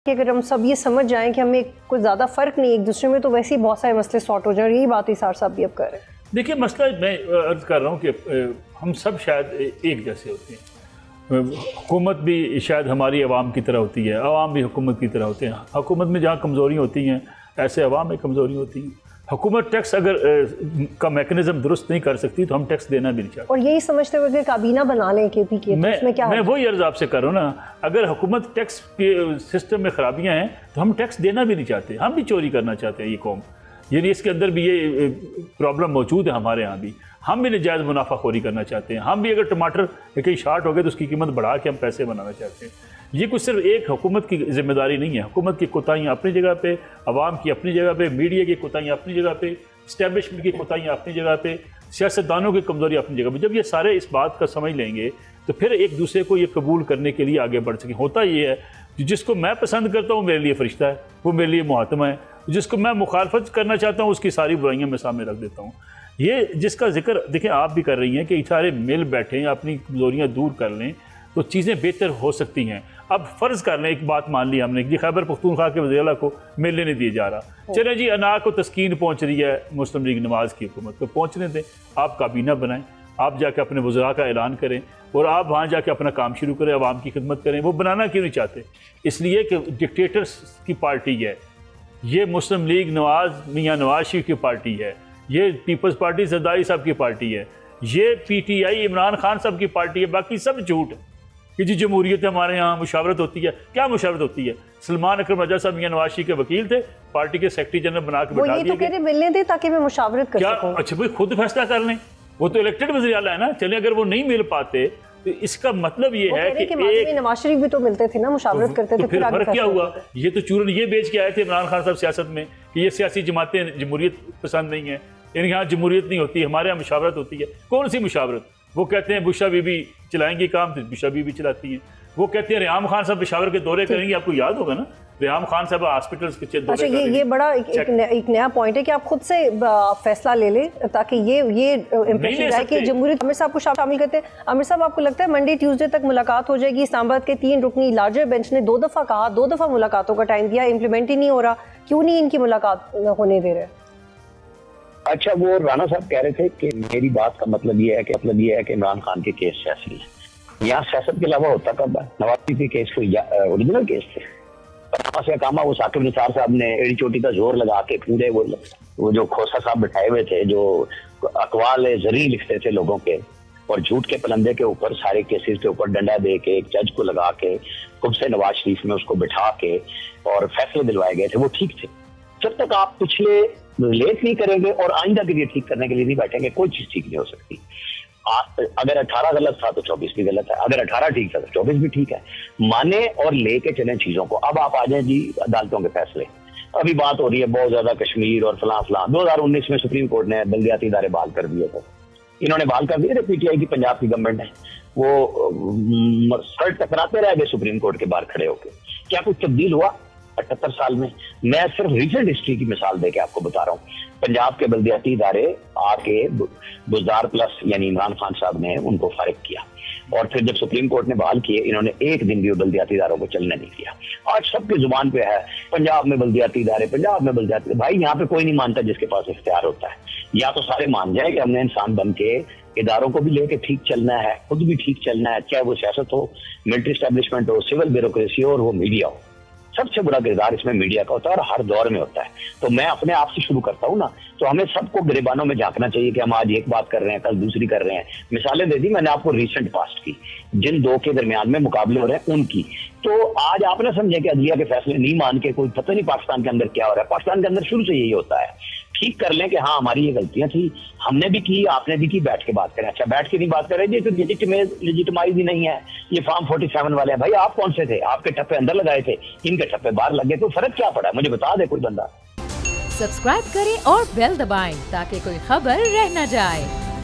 कि अगर हम सब ये समझ जाएं कि हमें कोई ज़्यादा फ़र्क नहीं एक दूसरे में, तो वैसे ही बहुत सारे मसले सॉर्ट हो जाए। और यही बात इसार साहब भी अब कर रहे हैं। देखिए, मसला मैं अर्ज़ कर रहा हूँ कि हम सब शायद एक जैसे होते हैं। हुकूमत भी शायद हमारी आवाम की तरह होती है, आवाम भी हुकूमत की तरह होते हैं। हुकूमत में जहाँ कमज़ोरियाँ होती हैं, ऐसे आवाम में कमज़ोरियाँ होती हैं। हुकूमत टैक्स अगर का मैकेनिज्म दुरुस्त नहीं कर सकती तो हम टैक्स देना भी नहीं चाहते। और यही समझते हुए कि काबीना बना लें KP के, मैं वही अर्ज़ आपसे कर रहा हूँ ना, अगर हुकूमत टैक्स के सिस्टम में ख़राबियाँ हैं तो हम टैक्स देना भी नहीं चाहते, हम भी चोरी करना चाहते हैं। ये कौम, यानी इसके अंदर भी ये प्रॉब्लम मौजूद है हमारे यहाँ भी। हम भी नजायज़ मुनाफाखोरी करना चाहते हैं। हम भी अगर टमाटर कहीं शार्ट हो गए तो उसकी कीमत बढ़ा के हम पैसे बनाना चाहते हैं। ये कुछ सिर्फ एक हुकूमत की जिम्मेदारी नहीं है। हुकूमत की कोताहियाँ अपनी जगह पे, अवाम की अपनी जगह पे, मीडिया की कोताहियाँ अपनी जगह पे, इस्टेब्लिशमेंट की कोताहियाँ अपनी जगह पे, सियासतदानों की कमज़ोरी अपनी जगह पे। जब ये सारे इस बात का समझ लेंगे तो फिर एक दूसरे को ये कबूल करने के लिए आगे बढ़ सकें। होता ये है, जिसको मैं पसंद करता हूँ मेरे लिए फ़रिश्ता है, वो मेरे लिए मुहातमा है। जिसको मैं मुखालफत करना चाहता हूँ उसकी सारी बुराइयाँ मैं सामने रख देता हूँ। ये जिसका जिक्र देखिए आप भी कर रही हैं कि सारे मिल बैठें, अपनी कमज़ोरियाँ दूर कर लें तो चीज़ें बेहतर हो सकती हैं। अब फ़र्ज़ कर लें, एक बात मान ली हमने कि खैबर पख्तूनख्वा के वज़ीर को मिलने नहीं दिया जा रहा। चले जी, अना को तस्कीन पहुँच रही है मुस्लिम लीग नवाज़ की हुकूमत को, पहुँचने दें। आप काबीना बनाएं, आप जाके अपने वज़रा का ऐलान करें और आप वहाँ जाके अपना काम शुरू करें, आवाम की खिदमत करें। वो बनाना क्यों नहीं चाहते? इसलिए कि डिक्टेटर्स की पार्टी है ये, मुस्लिम लीग नवाज़ मियाँ नवाज शरीफ की पार्टी है, ये पीपल्स पार्टी ज़रदारी साहब की पार्टी है, ये PTI इमरान खान साहब की पार्टी है। बाकी सब झूठ है कि जी जमहूरियत हमारे यहाँ मुशावरत होती है। क्या मुशावरत होती है? सलमान अकरम रजा साहब मियाँ नवाज शरीफ के वकील थे, पार्टी के सेक्रेटरी जनरल बना के बैठा दिए गए। मिलने दे ताकि मैं मुशावरत कर सकूं। अच्छा भाई, खुद फैसला कर लें, वो तो इलेक्टेड वज़ीर आला है ना। चले अगर वो नहीं मिल पाते तो इसका मतलब ये है कि एक नवाज शरीफ भी तो मिलते थे ना, मुशावरत करते थे। फिर फर्क क्या हुआ? ये तो चूरन ये बेच के आए थे इमरान खान साहब सियासत में कि ये सियासी जमातें जमहूरियत पसंद नहीं है, इनके यहाँ जमहूरियत नहीं होती, हमारे यहाँ मुशावरत होती है। कौन सी मुशावरत? वो कहते हैं बुशा बीबी चलाएंगी काम, तो बुशा बीबी चलाती हैं। वो कहते हैं रियाम खान साहब पेशावर के दौरे करेंगे। आपको याद होगा ना, रियाम खान साहब हॉस्पिटल्स के दौरे। अच्छा, ये बड़ा एक नया पॉइंट है कि आप खुद से फैसला ले लें ताकि ये इंप्रेशन आए कि जमहूरियत। आमिर साहब को शामिल करते हैं। आमिर साहब, आपको लगता है मंडे ट्यूसडे तक मुलाकात हो जाएगी? इस्लामाबाद के 3 रुकनी लार्जर बेंच ने 2 दफ़ा कहा, 2 दफ़ा मुलाकातों का टाइम दिया, इम्प्लीमेंट ही नहीं हो रहा। क्यों नहीं इनकी मुलाकात होने दे रहे? अच्छा, वो राणा साहब कह रहे थे कि मेरी बात का मतलब ये है कि इमरान खान के केस सियासी है। यहाँ सियासत के अलावा होता कब है? नवाज शरीफ के केस को ओरिजिनल केस थे। से कामा वो साकिब निसार साहब ने एड़ी चोटी का जोर लगा के पूरे वो जो खोसा साहब बैठाए हुए थे, जो अकवाल जरी लिखते थे लोगों के और झूठ के पलंदे के ऊपर सारे केसेस के ऊपर डंडा दे के एक जज को लगा के खुद से नवाज शरीफ में उसको बिठा के और फैसले दिलवाए गए थे, वो ठीक थे। जब तक आप पिछले रिलेट नहीं करेंगे और आइंदा के लिए ठीक करने के लिए नहीं बैठेंगे, कोई चीज ठीक नहीं हो सकती। अगर 18 गलत था तो 24 भी गलत है, अगर 18 ठीक था तो 24 भी ठीक है। माने और लेके चलें चीजों को। अब आप आ जाए जी अदालतों के फैसले। अभी बात हो रही है बहुत ज्यादा कश्मीर और फलां 2019 में सुप्रीम कोर्ट ने बल्दियाती इदारे बहाल कर दिए थे। इन्होंने बहाल कर दिए थे, PTI की पंजाब की गवर्नमेंट ने। वो सर टकराते रह गए सुप्रीम कोर्ट के बाहर खड़े होकर। क्या कुछ तब्दील हुआ 78 साल में? मैं सिर्फ रिसेंट हिस्ट्री की मिसाल देके आपको बता रहा हूँ। पंजाब के बल्दियाती इदारे आके बुज़दार प्लस यानी इमरान खान साहब ने उनको फारिग किया और फिर जब सुप्रीम कोर्ट ने बहाल किए, इन्होंने एक दिन भी बल्दियाती इदारों को चलने नहीं दिया। आज सबकी जुबान पे है पंजाब में बल्दियाती इदारे, पंजाब में बल्दियाती। भाई यहाँ पे कोई नहीं मानता जिसके पास इख्तियार होता है। या तो सारे मान जाए कि हमने इंसान बन के इदारों को भी लेके ठीक चलना है, खुद भी ठीक चलना है, चाहे वो सियासत हो, मिलिट्री एस्टेब्लिशमेंट हो, सिविल ब्यूरोक्रेसी हो और वो मीडिया हो। सबसे बड़ा किरदार इसमें मीडिया का होता है और हर दौर में होता है। तो मैं अपने आप से शुरू करता हूँ ना, तो हमें सबको गिरेबानों में झांकना चाहिए कि हम आज एक बात कर रहे हैं, कल दूसरी कर रहे हैं। मिसालें दे दी मैंने आपको रिसेंट पास्ट की, जिन दो के दरमियान में मुकाबले हो रहे हैं उनकी। तो आज आप ना समझे कि अदलिया के फैसले नहीं मान के कोई पता नहीं पाकिस्तान के अंदर क्या हो रहा है। पाकिस्तान के अंदर शुरू से यही होता है, ठीक कर लें कि हाँ हमारी ये गलतियां थी, हमने भी की, आपने भी की, बैठ के बात करें। अच्छा, बैठ के नहीं बात करें जी तो लेजिटिमाइज ही नहीं है। ये फॉर्म 47 वाले हैं। भाई आप कौन से थे? आपके ठप्पे अंदर लगाए थे, इनके ठप्पे बाहर लगे, तो फर्क क्या पड़ा? मुझे बता दे कोई बंदा। सब्सक्राइब करें और बेल दबाएं ताकि कोई खबर रह न जाए।